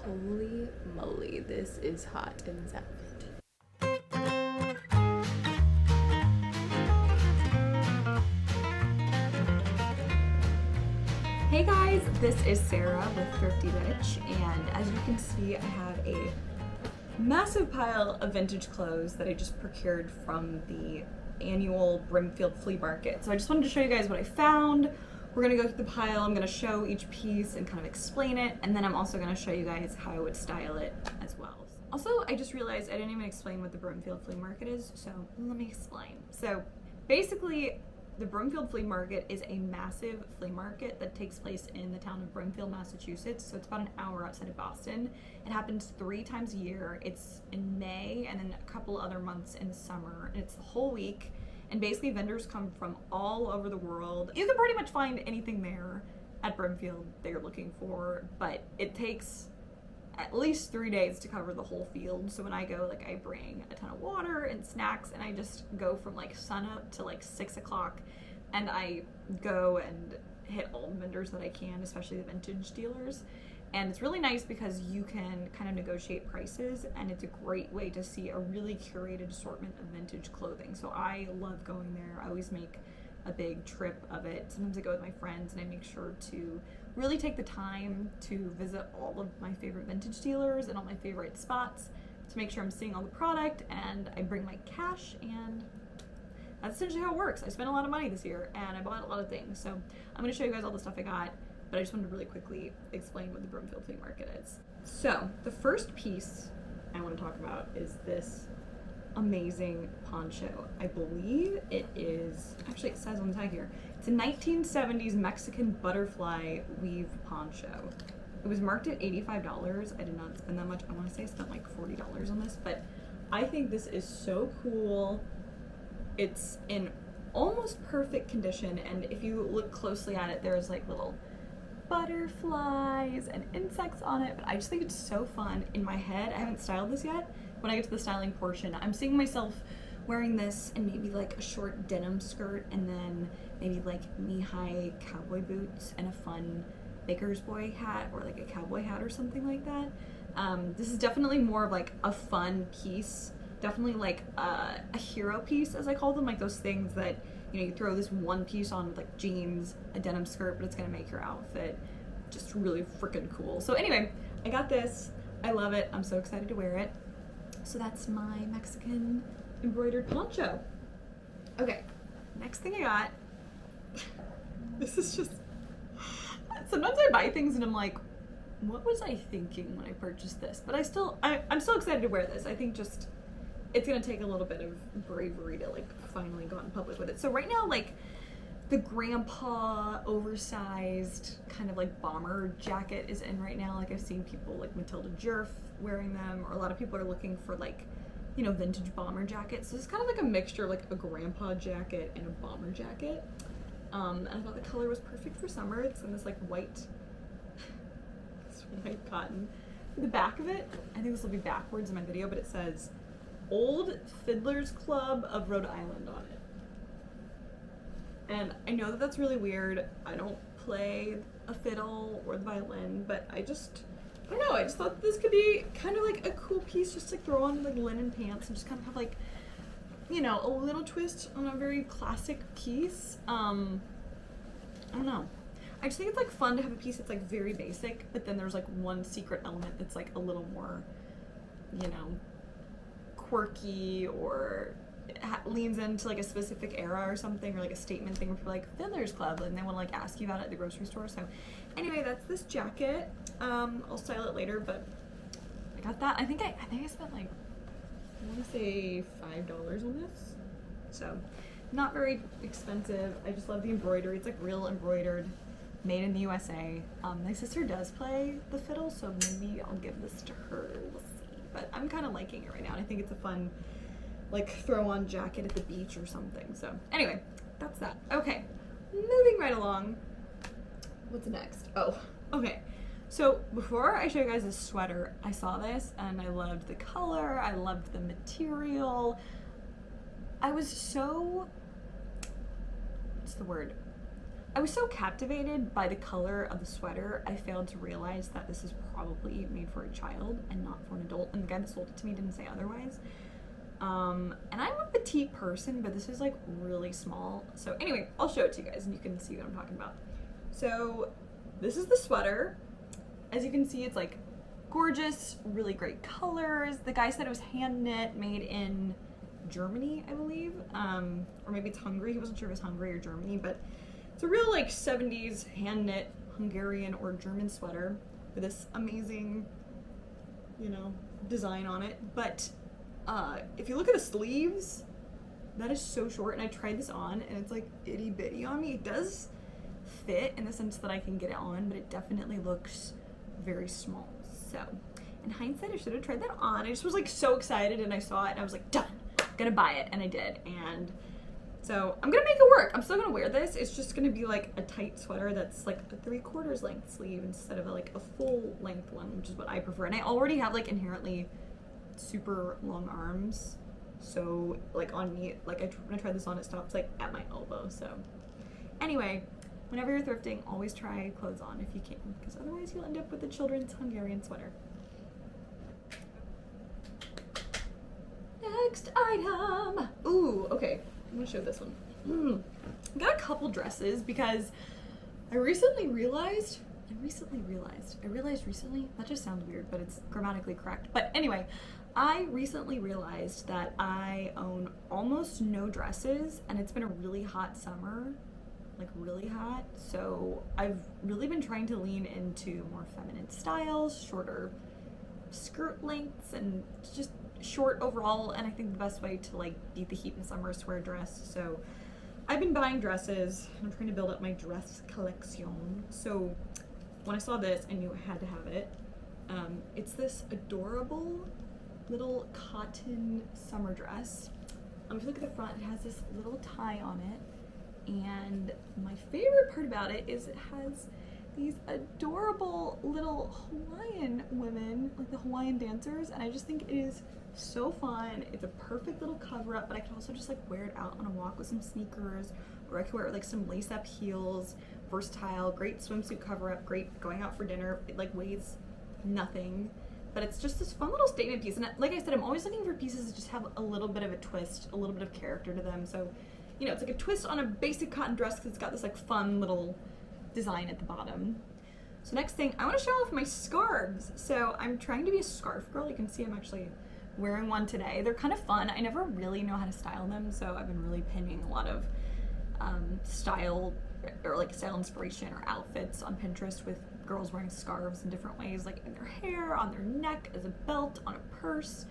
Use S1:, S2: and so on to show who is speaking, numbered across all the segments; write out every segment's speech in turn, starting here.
S1: Holy moly, this is hot in this outfit. Hey guys, this is Sarah with Thrifty Bitch, and as you can see, I have a massive pile of vintage clothes that I just procured from the annual Brimfield flea market. So I just wanted to show you guys what I found. We're gonna go through the pile, I'm gonna show each piece and kind of explain it, and then I'm also gonna show you guys how I would style it as well. Also, I just realized I didn't even explain what the Brimfield flea market is, so let me explain. So basically, the Brimfield Flea Market is a massive flea market that takes place in the town of Brimfield, Massachusetts. So it's about an hour outside of Boston. It happens 3 times a year. It's in May and then a couple other months in the summer. And it's the whole week. And basically vendors come from all over the world. You can pretty much find anything there at Brimfield that you're looking for, but it takes at least 3 days to cover the whole field. So when I go, like, I bring a ton of water and snacks, and I just go from like sun up to like 6 o'clock, and I go and hit all the vendors that I can, especially the vintage dealers. And it's really nice because you can kind of negotiate prices, and it's a great way to see a really curated assortment of vintage clothing. So I love going there. I always make a big trip of it. Sometimes I go with my friends, and I make sure to really take the time to visit all of my favorite vintage dealers and all my favorite spots to make sure I'm seeing all the product, and I bring my cash, and that's essentially how it works. I spent a lot of money this year and I bought a lot of things. So I'm gonna show you guys all the stuff I got, but I just wanted to really quickly explain what the Brimfield Flea Market is. So the first piece I want to talk about is this amazing poncho. I believe it is, actually it says on the tag here, it's a 1970s Mexican butterfly weave poncho. It was marked at $85. I did not spend that much. I want to say I spent like $40 on this, but I think this is so cool. It's in almost perfect condition, and if you look closely at it, there's like little butterflies and insects on it, but I just think it's so fun. In my head, I haven't styled this yet. When I get to the styling portion, I'm seeing myself wearing this and maybe like a short denim skirt, and then maybe like knee-high cowboy boots and a fun baker's boy hat, or like a cowboy hat or something like that. This is definitely more of like a fun piece, definitely like a hero piece, as I call them, like those things that, you know, you throw this one piece on with like jeans, a denim skirt, but it's gonna make your outfit just really freaking cool. So anyway, I got this, I love it, I'm so excited to wear it. So that's my Mexican embroidered poncho. Okay, next thing I got, this is just, sometimes I buy things and I'm like, what was I thinking when I purchased this? But I'm still excited to wear this. I think just, it's gonna take a little bit of bravery to like finally go out in public with it. So right now, like, the grandpa oversized kind of like bomber jacket is in right now. Like, I've seen people like Matilda Jerf wearing them, or a lot of people are looking for like, you know, vintage bomber jackets. So it's kind of like a mixture of like a grandpa jacket and a bomber jacket. And I thought the color was perfect for summer. It's in this like white, this white cotton. The back of it, I think this will be backwards in my video, but it says Old Fiddler's Club of Rhode Island on it. And I know that that's really weird. I don't play a fiddle or the violin, but I don't know, I just thought this could be kind of like a cool piece just to throw on like linen pants and just kind of have like, you know, a little twist on a very classic piece. I don't know. I just think it's like fun to have a piece that's like very basic, but then there's like one secret element that's like a little more, you know, quirky, or leans into like a specific era or something, or like a statement thing for like Fiddler's Club, and they want to like ask you about it at the grocery store. So anyway, that's this jacket. I'll style it later, but I got that. I think I spent like, I want to say $5 on this. So not very expensive. I just love the embroidery. It's like real embroidered, made in the USA. My sister does play the fiddle, so maybe I'll give this to her. We'll see. But I'm kind of liking it right now. I think it's a fun, like, throw-on jacket at the beach or something. So anyway, that's that. Okay, moving right along. What's next? Oh, okay. So before I show you guys this sweater, I saw this and I loved the color. I loved the material. I was so, what's the word? I was so captivated by the color of the sweater, I failed to realize that this is probably made for a child and not for an adult, and the guy that sold it to me didn't say otherwise. And I'm a petite person, but this is like really small. So anyway, I'll show it to you guys and you can see what I'm talking about. So this is the sweater. As you can see, it's like gorgeous, really great colors. The guy said it was hand knit, made in Germany, I believe. Or maybe it's Hungary. He wasn't sure if it was Hungary or Germany, but it's a real like 70s hand knit Hungarian or German sweater with this amazing, you know, design on it. But if you look at the sleeves, that is so short, and I tried this on and it's like itty bitty on me. It does fit in the sense that I can get it on, but it definitely looks very small. So in hindsight, I should have tried that on. I just was like so excited, and I saw it and I was like, done, gonna buy it, and I did. And so I'm gonna make it work. I'm still gonna wear this. It's just gonna be like a tight sweater that's like a 3/4 length sleeve instead of like a full length one, which is what I prefer. And I already have like inherently super long arms, so like on me, like when I try this on, it stops like at my elbow. So anyway, whenever you're thrifting, always try clothes on if you can, because otherwise you'll end up with a children's Hungarian sweater. Next item. Ooh, okay. I'm gonna show this one. I got a couple dresses because I realized recently, that just sounds weird, but it's grammatically correct. But anyway, I recently realized that I own almost no dresses, and it's been a really hot summer, like really hot. So I've really been trying to lean into more feminine styles, shorter skirt lengths, and just short overall. And I think the best way to like beat the heat in summer is to wear a dress. So I've been buying dresses. I'm trying to build up my dress collection. So when I saw this, I knew I had to have it. It's this adorable little cotton summer dress. If you look at the front, it has this little tie on it. And my favorite part about it is it has these adorable little Hawaiian women, like the Hawaiian dancers, and I just think it is so fun. It's a perfect little cover up, but I can also just like wear it out on a walk with some sneakers, or I could wear it with like some lace up heels. Versatile, great swimsuit cover up, great going out for dinner. It like weighs nothing, but it's just this fun little statement piece. And like I said, I'm always looking for pieces that just have a little bit of a twist, a little bit of character to them. So, you know, it's like a twist on a basic cotton dress because it's got this like fun little design at the bottom. So next thing, I want to show off my scarves. So I'm trying to be a scarf girl. You can see I'm actually wearing one today. They're kind of fun. I never really know how to style them, so I've been really pinning a lot of style or like style inspiration or outfits on Pinterest with girls wearing scarves in different ways, like in their hair, on their neck, as a belt, on a purse.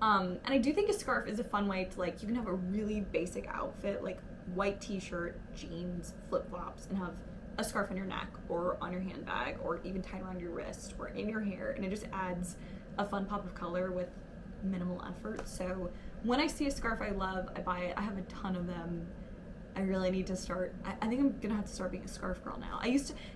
S1: And I do think a scarf is a fun way to like, you can have a really basic outfit, like white t-shirt, jeans, flip-flops, and have a scarf on your neck or on your handbag or even tied around your wrist or in your hair, and it just adds a fun pop of color with minimal effort. So when I see a scarf I love, I buy it. I have a ton of them. I really need to start, I think I'm gonna have to start being a scarf girl now.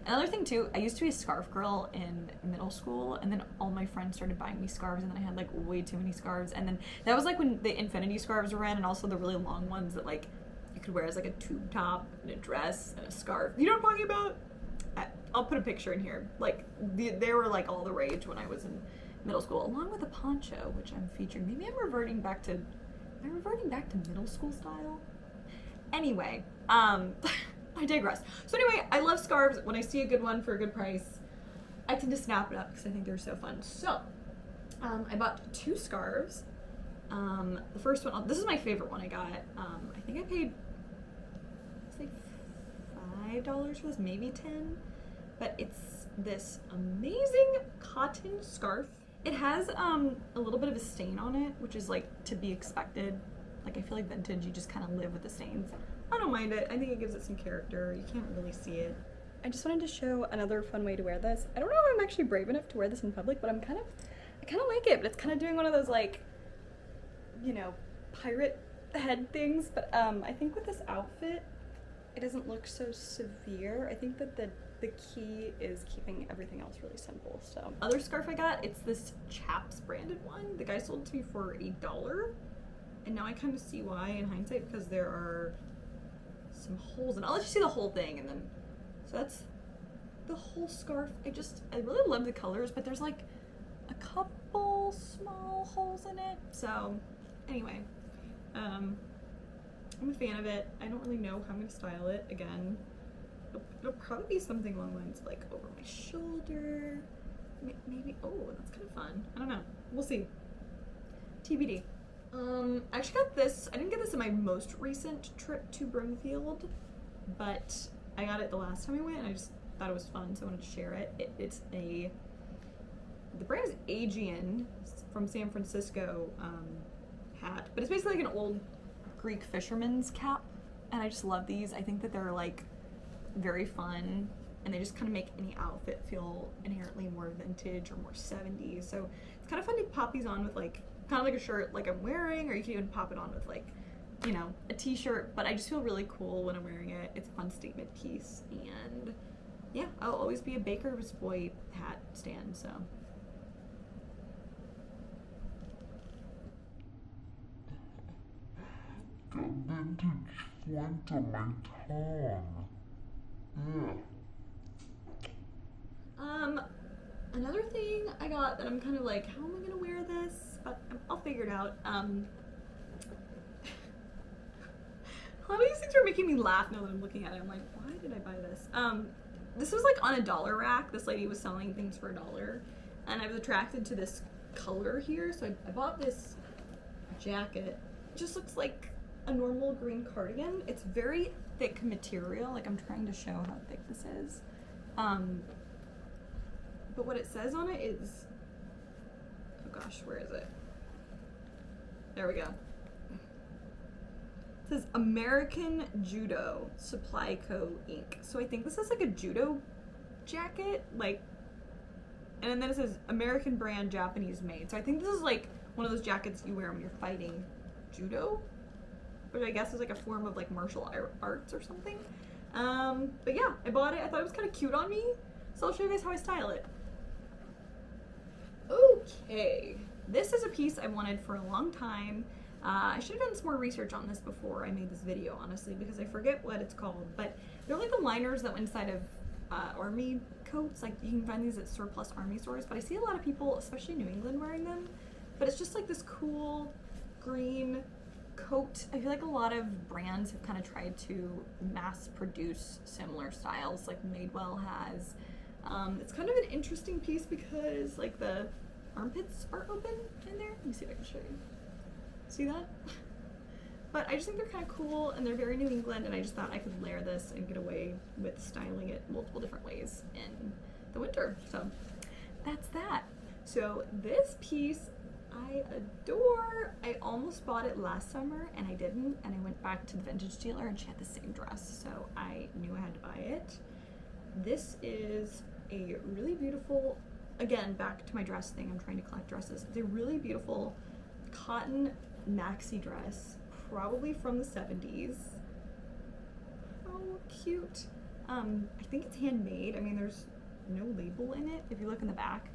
S1: Another thing too, I used to be a scarf girl in middle school, and then all my friends started buying me scarves, and then I had like way too many scarves, and then that was like when the infinity scarves were in, and also the really long ones that like you could wear as like a tube top and a dress and a scarf. You know what I'm talking about? I'll put a picture in here. Like they were like all the rage when I was in middle school, along with a poncho, which I'm featuring. Maybe I'm reverting back to middle school style. Anyway, I digress. So anyway, I love scarves. When I see a good one for a good price, I tend to snap it up because I think they're so fun. So, I bought 2 scarves. The first one, this is my favorite one I got. I think I paid, it's like $5 for this, maybe 10. But it's this amazing cotton scarf. It has a little bit of a stain on it, which is like to be expected. Like I feel like vintage, you just kind of live with the stains. I don't mind it. I think it gives it some character. You can't really see it. I just wanted to show another fun way to wear this. I don't know if I'm actually brave enough to wear this in public, but I kind of like it. But it's kind of doing one of those like, you know, pirate head things. But I think with this outfit, it doesn't look so severe. I think that the key is keeping everything else really simple. So other scarf I got, it's this Chaps branded one. The guy sold it to me for $1. And now I kind of see why in hindsight, because there are some holes, and I'll let you see the whole thing and then So that's the whole scarf. I really love the colors, but there's like a couple small holes in it. So anyway, I'm a fan of it. I don't really know how I'm gonna style it. Again, it'll probably be something along the lines like over my shoulder. Maybe, oh, that's kind of fun. I don't know. We'll see. TBD. I actually got this. I didn't get this in my most recent trip to Broomfield, but I got it the last time I went, and I just thought it was fun, so I wanted to share it. The brand is Aegean from San Francisco hat, but it's basically like an old Greek fisherman's cap, and I just love these. I think that they're like very fun, and they just kind of make any outfit feel inherently more vintage or more 70s. So it's kind of fun to pop these on with like kind of like a shirt like I'm wearing, or you can even pop it on with like, you know, a t-shirt, but I just feel really cool when I'm wearing it. It's a fun statement piece, and yeah, I'll always be a Baker's Boy hat stan, so.
S2: Der Vintage Freund on my tongue. Yeah.
S1: Another thing I got that I'm kind of like, how am I gonna wear this? But I'll figure it out. A lot of these things are making me laugh now that I'm looking at it. I'm like, why did I buy this? This was like on a dollar rack. This lady was selling things for $1, and I was attracted to this color here, so I bought this jacket. It just looks like a normal green cardigan. It's very thick material. Like, I'm trying to show how thick this is. But what it says on it is, oh gosh, where is it? There we go. It says American Judo Supply Co. Inc. So I think this is like a judo jacket, like, and then it says American brand, Japanese made. So I think this is like one of those jackets you wear when you're fighting judo, which I guess is like a form of like martial arts or something. But yeah, I bought it. I thought it was kind of cute on me, so I'll show you guys how I style it. Okay, this is a piece I wanted for a long time. I should have done some more research on this before I made this video, honestly, because I forget what it's called, but they're like the liners that went inside of army coats. Like, you can find these at surplus army stores, but I see a lot of people, especially in New England, wearing them. But it's just like this cool green coat. I feel like a lot of brands have kind of tried to mass produce similar styles, like Madewell has. It's kind of an interesting piece because like the armpits are open in there. Let me see if I can show you. See that? But I just think they're kind of cool, and they're very New England, and I just thought I could layer this and get away with styling it multiple different ways in the winter. So that's that. So this piece I adore. I almost bought it last summer and I didn't, and I went back to the vintage dealer and she had the same dress, so I knew I had to buy it. This is a really beautiful, again, back to my dress thing, I'm trying to collect dresses. It's a really beautiful cotton maxi dress, probably from the 70s. How cute. I think it's handmade. I mean, there's no label in it. If you look in the back,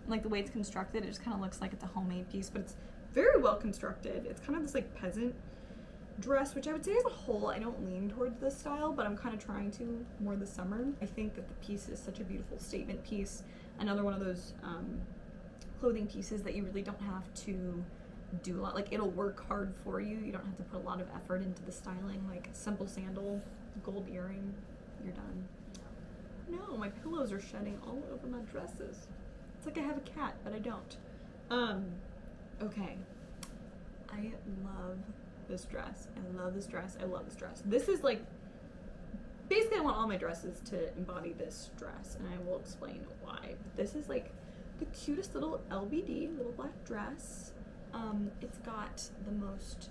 S1: like the way it's constructed, it just kind of looks like it's a homemade piece, but it's very well constructed. It's kind of this like peasant dress, which I would say as a whole, I don't lean towards this style, but I'm kind of trying to more this summer. I think that the piece is such a beautiful statement piece. Another one of those clothing pieces that you really don't have to do a lot. Like, it'll work hard for you. You don't have to put a lot of effort into the styling. Like, simple sandal, gold earring, you're done. No, my pillows are shedding all over my dresses. It's like I have a cat, but I don't. Okay. I love this dress. I love this dress. I love this dress. This is like, basically I want all my dresses to embody this dress, and I will explain why. This is like the cutest little LBD, little black dress. It's got the most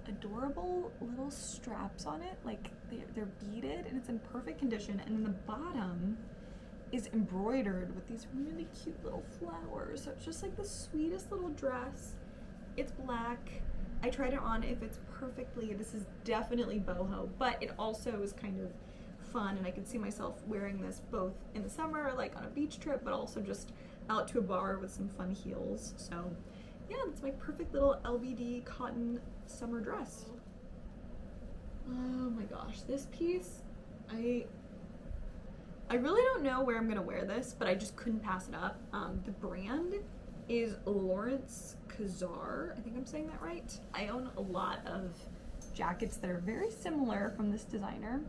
S1: adorable little straps on it. Like, they're beaded and it's in perfect condition, and then the bottom is embroidered with these really cute little flowers. So it's just like the sweetest little dress. It's black. I tried it on. It fits perfectly. This is definitely boho, but it also is kind of fun, and I could see myself wearing this both in the summer, like on a beach trip, but also just out to a bar with some fun heels. So yeah, that's my perfect little LBD cotton summer dress. Oh my gosh, this piece, I really don't know where I'm gonna wear this, but I just couldn't pass it up. The brand is Lawrence Kazar. I think I'm saying that right. I own a lot of jackets that are very similar from this designer.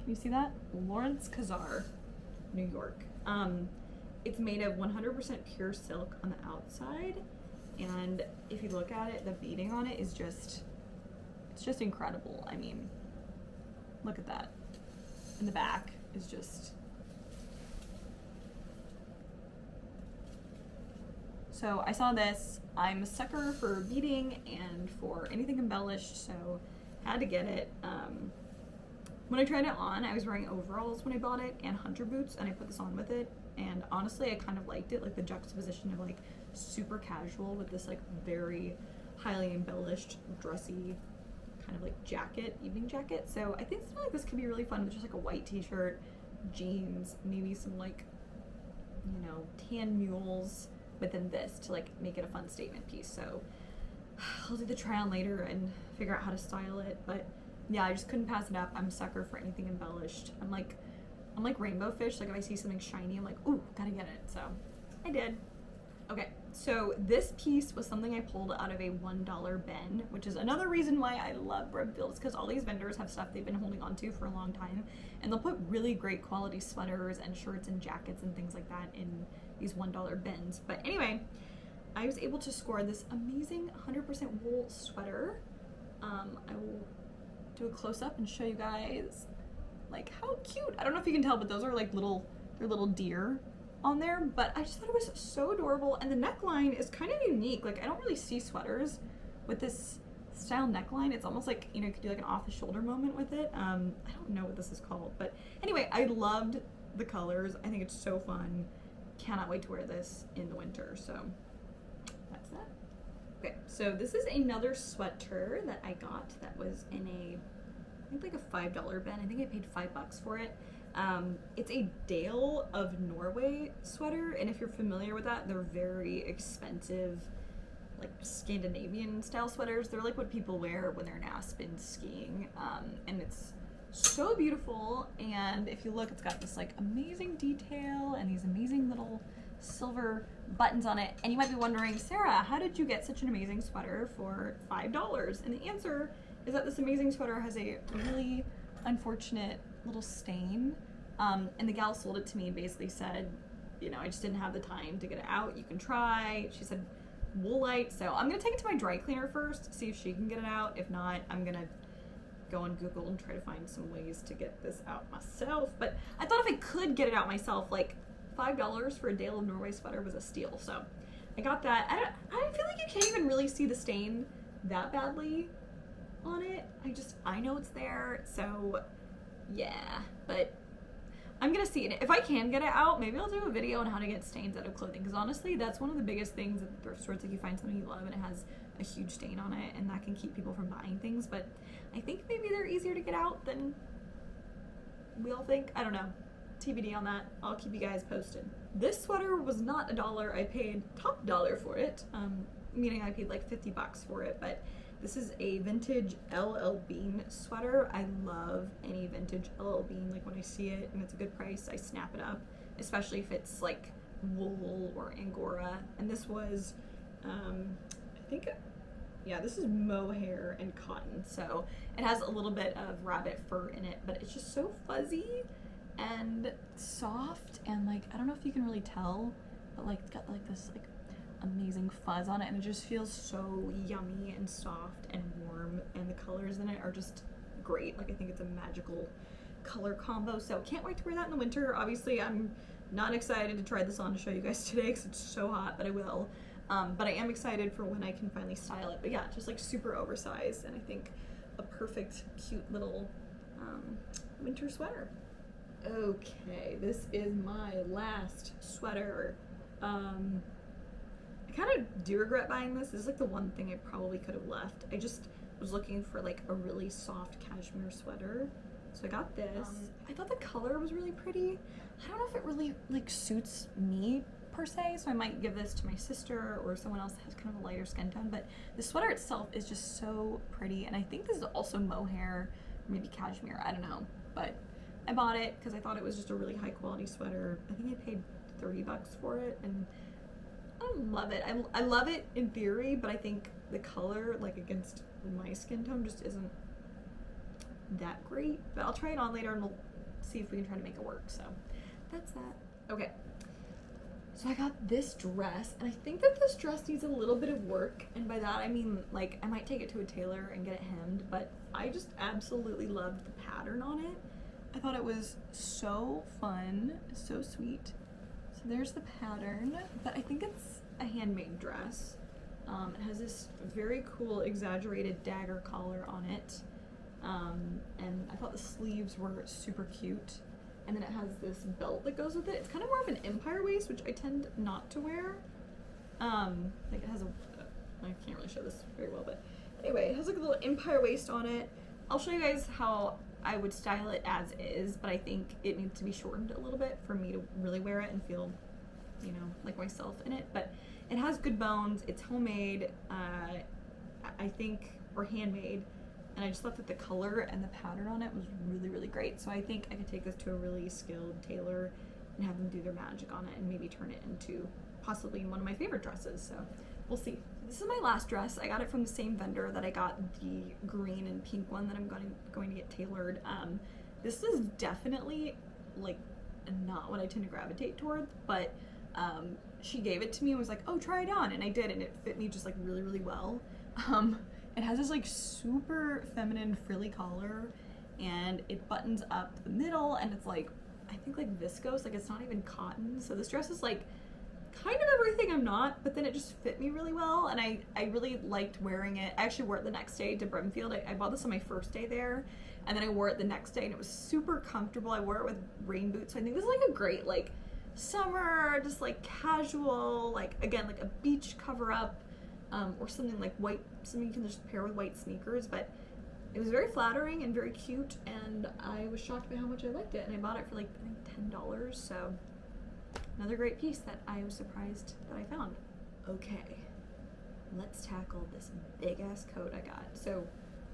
S1: Can you see that? Lawrence Kazar, New York. It's made of 100% pure silk on the outside, and if you look at it, the beading on it is just, it's just incredible. I mean, look at that. And the back is just, so I saw this. I'm a sucker for beading and for anything embellished, so had to get it. When I tried it on, I was wearing overalls when I bought it and hunter boots, and I put this on with it, and honestly I kind of liked it, like the juxtaposition of like super casual with this like very highly embellished dressy kind of like jacket, evening jacket. So I think something like this could be really fun with just like a white t-shirt, jeans, maybe some like, you know, tan mules, but then this to like make it a fun statement piece. So I'll do the try on later and figure out how to style it, but yeah, I just couldn't pass it up. I'm a sucker for anything embellished. I'm like rainbow fish. Like if I see something shiny, I'm like, ooh, gotta get it. So I did. Okay, so this piece was something I pulled out of a $1 bin, which is another reason why I love Brimfield, because all these vendors have stuff they've been holding on to for a long time, and they'll put really great quality sweaters and shirts and jackets and things like that in these $1 bins. But anyway, I was able to score this amazing 100% wool sweater. I will do a close-up and show you guys like how cute. I don't know if you can tell, but those are like they're little deer on there, but I just thought it was so adorable, and the neckline is kind of unique. Like I don't really see sweaters with this style neckline. It's almost like, you know, you could do like an off-the-shoulder moment with it. I don't know what this is called, but anyway, I loved the colors. I think it's so fun. Cannot wait to wear this in the winter. So that's that. Okay, so this is another sweater that I got that was in a, I think like a $5 bin. I think I paid $5 for it. It's a Dale of Norway sweater, and if you're familiar with that, they're very expensive, like Scandinavian style sweaters. They're like what people wear when they're in Aspen skiing, and it's so beautiful. And if you look, it's got this like amazing detail and these amazing little silver buttons on it. And you might be wondering, Sarah, how did you get such an amazing sweater for $5? And the answer is that this amazing sweater has a really unfortunate little stain, and the gal sold it to me and basically said, you know, I just didn't have the time to get it out. You can try. She said Woolite, so I'm gonna take it to my dry cleaner first, see if she can get it out. If not, I'm gonna go on Google and try to find some ways to get this out myself. But I thought if I could get it out myself, like $5 for a Dale of Norway sweater was a steal. So I got that. I feel like you can't even really see the stain that badly on it. I know it's there, so yeah. But I'm gonna see it. If I can get it out, maybe I'll do a video on how to get stains out of clothing, because honestly, that's one of the biggest things at thrift stores. Like you find something you love and it has a huge stain on it, and that can keep people from buying things. But I think maybe they're easier to get out than we all think. I don't know. TBD on that. I'll keep you guys posted. This sweater was not $1. I paid top dollar for it, meaning I paid like $50 for it. But this is a vintage LL Bean sweater. I love any vintage LL Bean. Like when I see it and it's a good price, I snap it up, especially if it's like wool or Angora. And this was, I think, yeah, this is mohair and cotton. So it has a little bit of rabbit fur in it, but it's just so fuzzy and soft, and like, I don't know if you can really tell, but like it's got like this like amazing fuzz on it, and it just feels so yummy and soft and warm, and the colors in it are just great. Like I think it's a magical color combo, so can't wait to wear that in the winter. Obviously I'm not excited to try this on to show you guys today because it's so hot, but I will. But I am excited for when I can finally style it. But yeah, just like super oversized, and I think a perfect cute little winter sweater. Okay, this is my last sweater. I kind of do regret buying this. This is like the one thing I probably could have left. I just was looking for like a really soft cashmere sweater, so I got this. I thought the color was really pretty. I don't know if it really like suits me per se, so I might give this to my sister or someone else that has kind of a lighter skin tone. But the sweater itself is just so pretty, and I think this is also mohair, maybe cashmere, I don't know, but I bought it because I thought it was just a really high quality sweater. I think I paid $30 for it, and I love it. I love it in theory, but I think the color, like against my skin tone, just isn't that great. But I'll try it on later and we'll see if we can try to make it work. So that's that. Okay. So I got this dress, and I think that this dress needs a little bit of work, and by that I mean, like, I might take it to a tailor and get it hemmed, but I just absolutely loved the pattern on it. I thought it was so fun, so sweet. So there's the pattern, but I think it's a handmade dress. It has this very cool exaggerated dagger collar on it, and I thought the sleeves were super cute. And then it has this belt that goes with it. It's kind of more of an empire waist, which I tend not to wear. Like it has I can't really show this very well, but anyway, it has like a little empire waist on it. I'll show you guys how I would style it as is, but I think it needs to be shortened a little bit for me to really wear it and feel, you know, like myself in it. But it has good bones. It's homemade, I think, or handmade. And I just thought that the color and the pattern on it was really, really great. So I think I could take this to a really skilled tailor and have them do their magic on it and maybe turn it into possibly one of my favorite dresses. So we'll see. This is my last dress. I got it from the same vendor that I got the green and pink one that I'm going to get tailored. This is definitely like not what I tend to gravitate toward, but she gave it to me and was like, oh, try it on. And I did, and it fit me just like really, really well. It has this like super feminine frilly collar, and it buttons up the middle, and it's like, I think like viscose, like it's not even cotton. So this dress is like kind of everything I'm not, but then it just fit me really well, and I really liked wearing it. I actually wore it the next day to Brimfield. I bought this on my first day there, and then I wore it the next day, and it was super comfortable. I wore it with rain boots, so I think this is like a great like summer, just like casual, like again, like a beach cover up. Or something like white, something you can just pair with white sneakers, but it was very flattering and very cute, and I was shocked by how much I liked it, and I bought it for like, I think $10, so another great piece that I was surprised that I found. Okay, let's tackle this big ass coat I got. So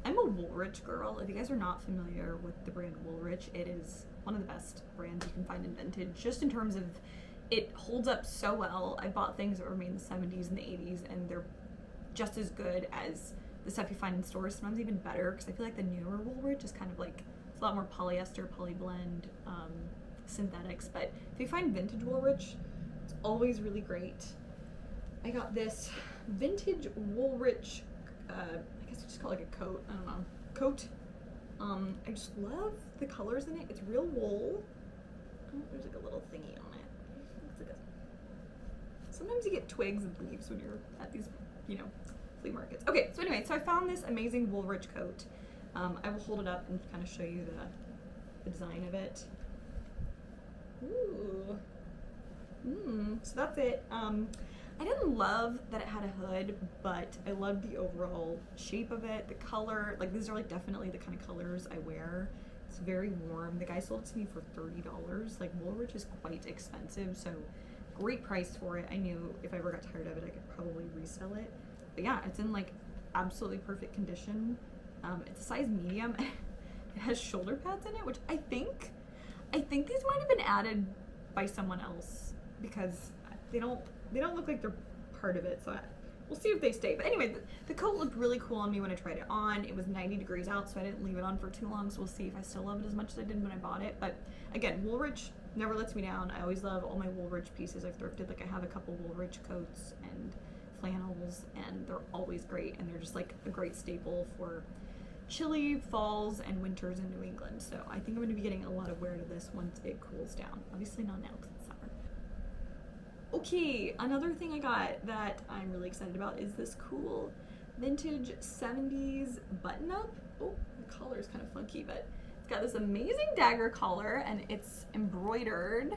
S1: I'm a Woolrich girl. If you guys are not familiar with the brand Woolrich, it is one of the best brands you can find in vintage, just in terms of it holds up so well. I bought things that were made in the 70s and the 80s, and they're just as good as the stuff you find in stores, sometimes even better, because I feel like the newer Woolrich is kind of like, it's a lot more polyester, polyblend, synthetics, but if you find vintage Woolrich, it's always really great. I got this vintage Woolrich, I guess you just call it like a coat, I don't know, coat. I just love the colors in it. It's real wool. Oh, there's like a little thingy on it. Looks like sometimes you get twigs and leaves when you're at these, you know, flea markets. Okay, so anyway, so I found this amazing Woolrich coat. I will hold it up and kind of show you the design of it. Ooh. So that's it. I didn't love that it had a hood, but I loved the overall shape of it, the color. Like, these are like definitely the kind of colors I wear. It's very warm. The guy sold it to me for $30. Like, Woolrich is quite expensive, so great price for it. I knew if I ever got tired of it, I could probably resell it. But yeah, it's in like absolutely perfect condition. It's a size medium. It has shoulder pads in it, which I think these might have been added by someone else, because they don't look like they're part of it. So we'll see if they stay. But anyway, the coat looked really cool on me when I tried it on. It was 90 degrees out, so I didn't leave it on for too long. So we'll see if I still love it as much as I did when I bought it. But again, Woolrich never lets me down. I always love all my Woolrich pieces I've thrifted. Like, I have a couple Woolrich coats and flannels, and they're always great, and they're just like a great staple for chilly falls and winters in New England. So I think I'm going to be getting a lot of wear to this once it cools down. Obviously not now because it's summer. Okay, another thing I got that I'm really excited about is this cool vintage 70s button-up. Oh, the collar is kind of funky, but it's got this amazing dagger collar, and it's embroidered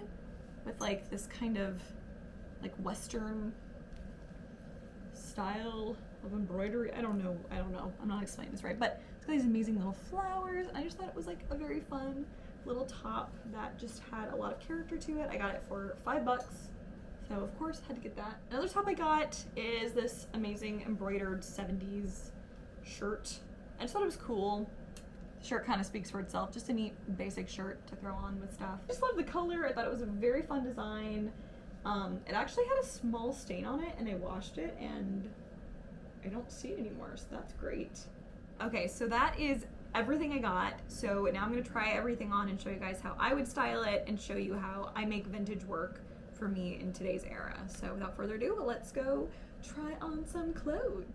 S1: with like this kind of like Western style of embroidery. I don't know. I'm not explaining this right, but it's got these amazing little flowers. I just thought it was like a very fun little top that just had a lot of character to it. I got it for $5, so of course had to get that. Another top I got is this amazing embroidered 70s shirt. I just thought it was cool. Shirt kind of speaks for itself. Just a neat basic shirt to throw on with stuff. Just love the color. I thought it was a very fun design. It actually had a small stain on it and I washed it and I don't see it anymore, so that's great. Okay, so that is everything I got. So now I'm gonna try everything on and show you guys how I would style it and show you how I make vintage work for me in today's era. So without further ado, let's go try on some clothes.